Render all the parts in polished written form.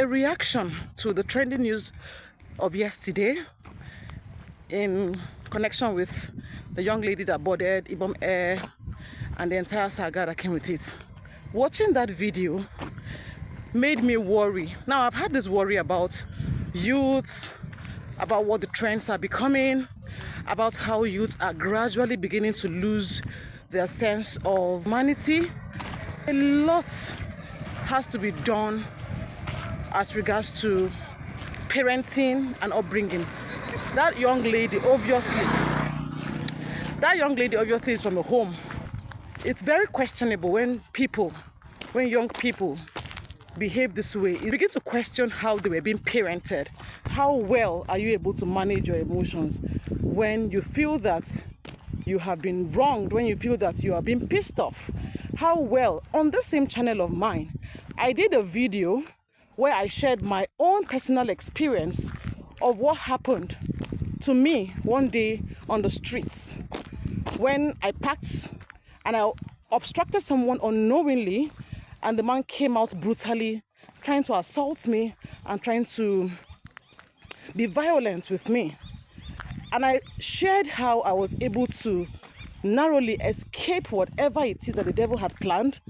A reaction to the trending news of yesterday in connection with the young lady that boarded Ibom Air and the entire saga that came with it. Watching that video made me worry. Now, I've had this worry about youth, about what the trends are becoming, about how youth are gradually beginning to lose their sense of humanity. A lot has to be done as regards to parenting and upbringing. That young lady obviously is from a home. It's very questionable when young people behave this way. You begin to question how they were being parented. How well are you able to manage your emotions when you feel that you have been wronged, when you feel that you are being pissed off? How well? On the same channel of mine, I did a video where I shared my own personal experience of what happened to me one day on the streets when I parked and I obstructed someone unknowingly, and the man came out brutally trying to assault me and trying to be violent with me. And I shared how I was able to narrowly escape whatever it is that the devil had planned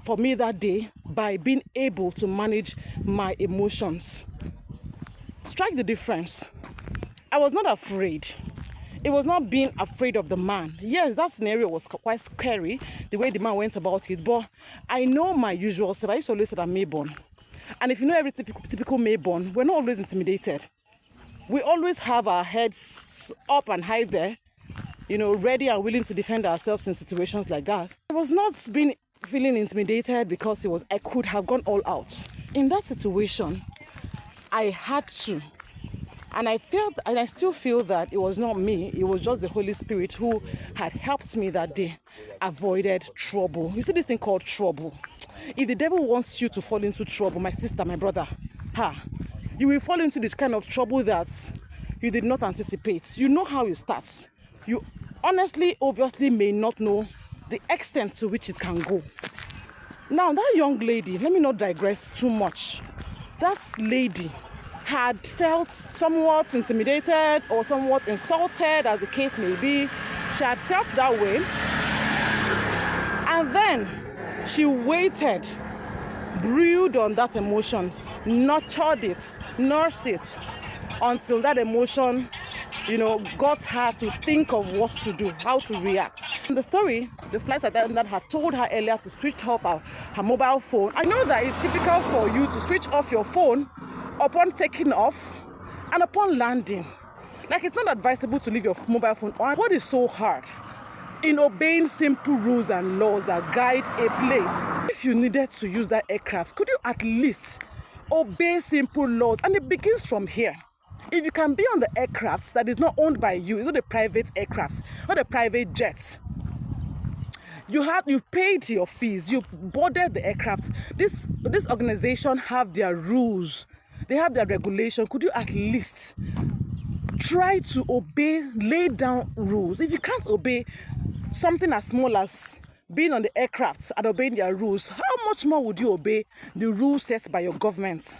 for me that day by being able to manage my emotions. Strike the difference. I was not afraid. It was not being afraid of the man. Yes, that scenario was quite scary, the way the man went about it, but I know my usual self. I used to always say that I'm Mayborn. And if you know every typical Mayborn, we're not always intimidated. We always have our heads up and high there, ready and willing to defend ourselves in situations like that. I was not feeling intimidated because I could have gone all out. In that situation, I had to. And I still feel that it was not me, it was just the Holy Spirit who had helped me that day, avoided trouble. You see this thing called trouble. If the devil wants you to fall into trouble, my sister, my brother, you will fall into this kind of trouble that you did not anticipate. You know how it starts. You honestly, obviously may not know the extent to which it can go. Now, that young lady, let me not digress too much. That lady had felt somewhat intimidated or somewhat insulted, as the case may be. She had felt that way. And then she waited, brewed on that emotions, nurtured it, nursed it, until that emotion, got her to think of what to do, how to react. In the story, the flight attendant had told her earlier to switch off her mobile phone. I know that it's typical for you to switch off your phone upon taking off and upon landing. Like, it's not advisable to leave your mobile phone on. What is so hard in obeying simple rules and laws that guide a place? If you needed to use that aircraft, could you at least obey simple laws? And it begins from here. If you can be on the aircraft that is not owned by you, it's not a private aircraft, not a private jet. You paid your fees, you boarded the aircraft. This organization have their rules, they have their regulation. Could you at least try to obey, lay down rules? If you can't obey something as small as being on the aircraft and obeying their rules, how much more would you obey the rules set by your government?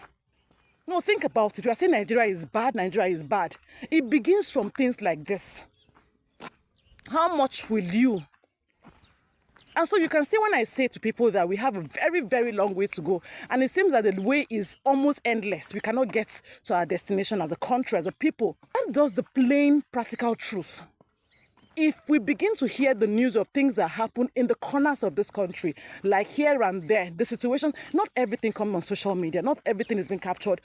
No, think about it. We are saying Nigeria is bad. It begins from things like this. How much will you? And so you can see when I say to people that we have a very, very long way to go, and it seems that the way is almost endless. We cannot get to our destination as a country, as a people. That's the plain, practical truth. If we begin to hear the news of things that happen in the corners of this country, like here and there, the situation, not everything comes on social media, not everything is being captured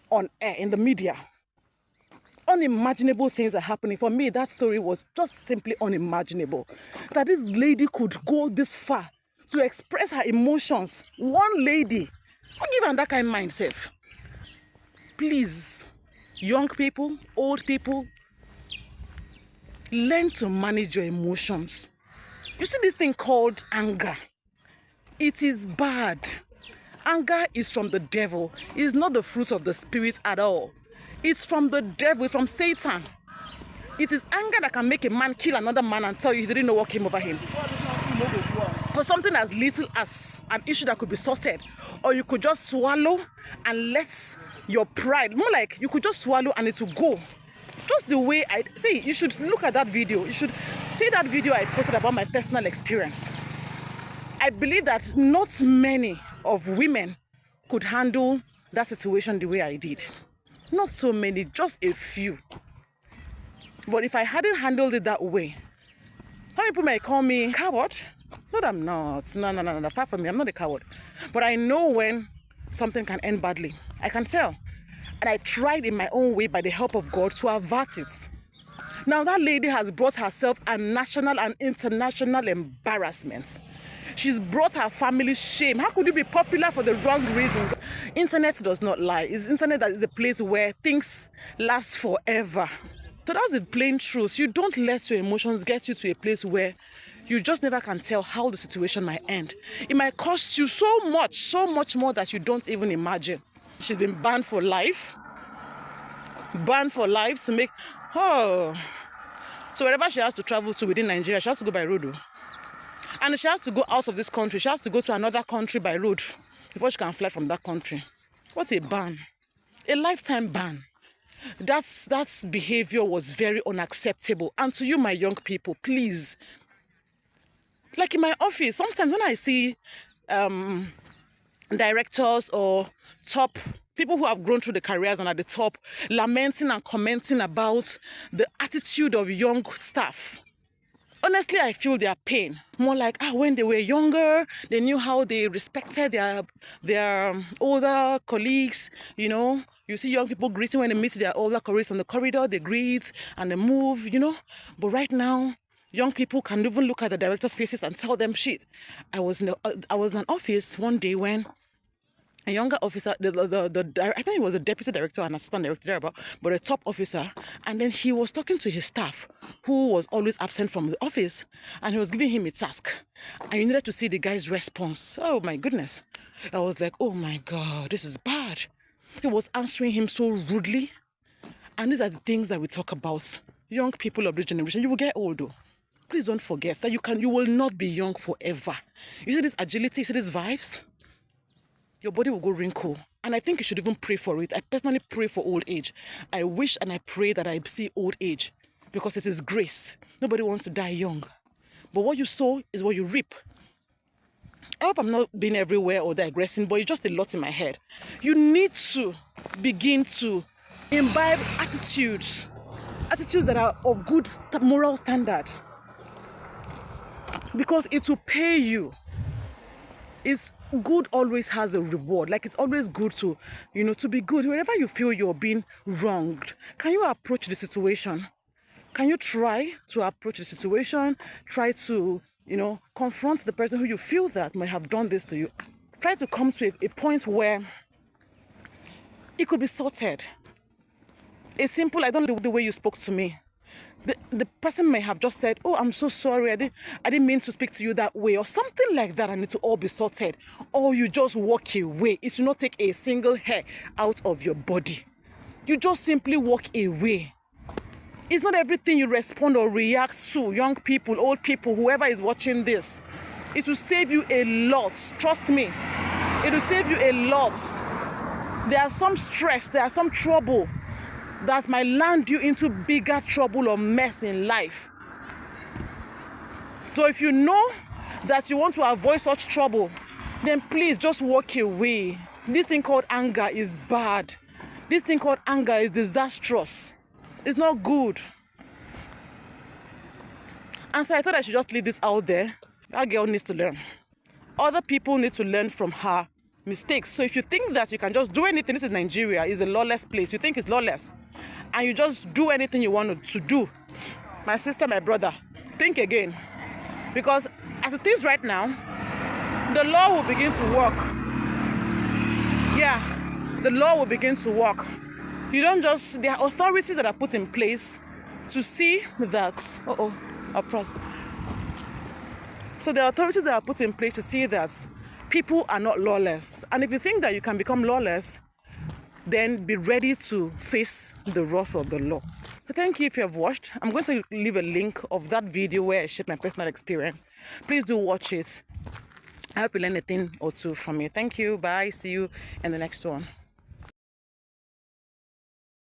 on air, in the media. Unimaginable things are happening. For me, that story was just simply unimaginable. That this lady could go this far to express her emotions. One lady. Don't give her that kind of mindset. Please, young people, old people, learn to manage your emotions. You see this thing called anger. It is bad. Anger is from the devil. It is not the fruit of the spirit at all. It's from the devil, it's from Satan. It is anger that can make a man kill another man and tell you he didn't know what came over him. for something as little as an issue that could be sorted, or you could just swallow and let your pride, more like you could just swallow and it will go. Just the way I see, you should look at that video. You should see that video I posted about my personal experience. I believe that not many of women could handle that situation the way I did. Not so many, just a few. But if I hadn't handled it that way, some people might call me coward. No, I'm not. No. Far from me, I'm not a coward. But I know when something can end badly. I can tell. And I tried in my own way, by the help of God, to avert it. Now that lady has brought herself a national and international embarrassment. She's brought her family shame. How could you be popular for the wrong reasons? Internet does not lie. It's internet that is the place where things last forever. So that's the plain truth. You don't let your emotions get you to a place where you just never can tell how the situation might end. It might cost you so much more that you don't even imagine. She's been banned for life. Banned for life to make... Oh. So wherever she has to travel to within Nigeria, she has to go by road. And she has to go out of this country. She has to go to another country by road before she can fly from that country. What a ban. A lifetime ban. That behavior was very unacceptable. And to you, my young people, please. Like in my office, sometimes when I see directors or top people who have grown through the careers and at the top lamenting and commenting about the attitude of young staff, honestly, I feel their pain. More like, when they were younger, they knew how they respected their older colleagues. You know, you see young people greeting when they meet their older colleagues on the corridor. They greet and they move, you know. But right now, young people can even look at the directors' faces and tell them shit. I was in an office one day when a younger officer, I think he was a deputy director and assistant director thereabout, but a top officer, and then he was talking to his staff who was always absent from the office, and he was giving him a task, and you needed to see the guy's response. Oh my goodness. I was like, oh my God, this is bad. He was answering him so rudely. And these are the things that we talk about. Young people of this generation, you will get old though. Please don't forget that you will not be young forever. You see this agility, you see these vibes? Your body will go wrinkle. And I think you should even pray for it. I personally pray for old age. I wish and I pray that I see old age because it is grace. Nobody wants to die young. But what you sow is what you reap. I hope I'm not being everywhere or digressing, but it's just a lot in my head. You need to begin to imbibe attitudes that are of good moral standard. Because it will pay you. It's good always has a reward. Like it's always good to, to be good. Whenever you feel you're being wronged, can you approach the situation? Can you try to approach the situation? Try to, confront the person who you feel that might have done this to you. Try to come to a point where it could be sorted. A simple, I don't like the way you spoke to me. The person may have just said, oh, I'm so sorry, I didn't mean to speak to you that way, or something like that, and it will all be sorted. Or you just walk away. It should not take a single hair out of your body. You just simply walk away. It's not everything you respond or react to, young people, old people, whoever is watching this. It will save you a lot. Trust me. It will save you a lot. There are some stress, there are some trouble that might land you into bigger trouble or mess in life. So if you know that you want to avoid such trouble, then please just walk away. This thing called anger is bad. This thing called anger is disastrous. It's not good. And so I thought I should just leave this out there. That girl needs to learn. Other people need to learn from her mistakes. So if you think that you can just do anything, this is Nigeria, it's a lawless place. You think it's lawless, and you just do anything you want to do. My sister, my brother, think again. Because as it is right now, the law will begin to work. Yeah, the law will begin to work. You don't just, there are authorities that are put in place to see that, I'll press. So there are authorities that are put in place to see that people are not lawless. And if you think that you can become lawless, then be ready to face the wrath of the law. So thank you if you have watched. I'm going to leave a link of that video where I shared my personal experience. Please do watch it. I hope you learned a thing or two from me. Thank you. Bye. See you in the next one.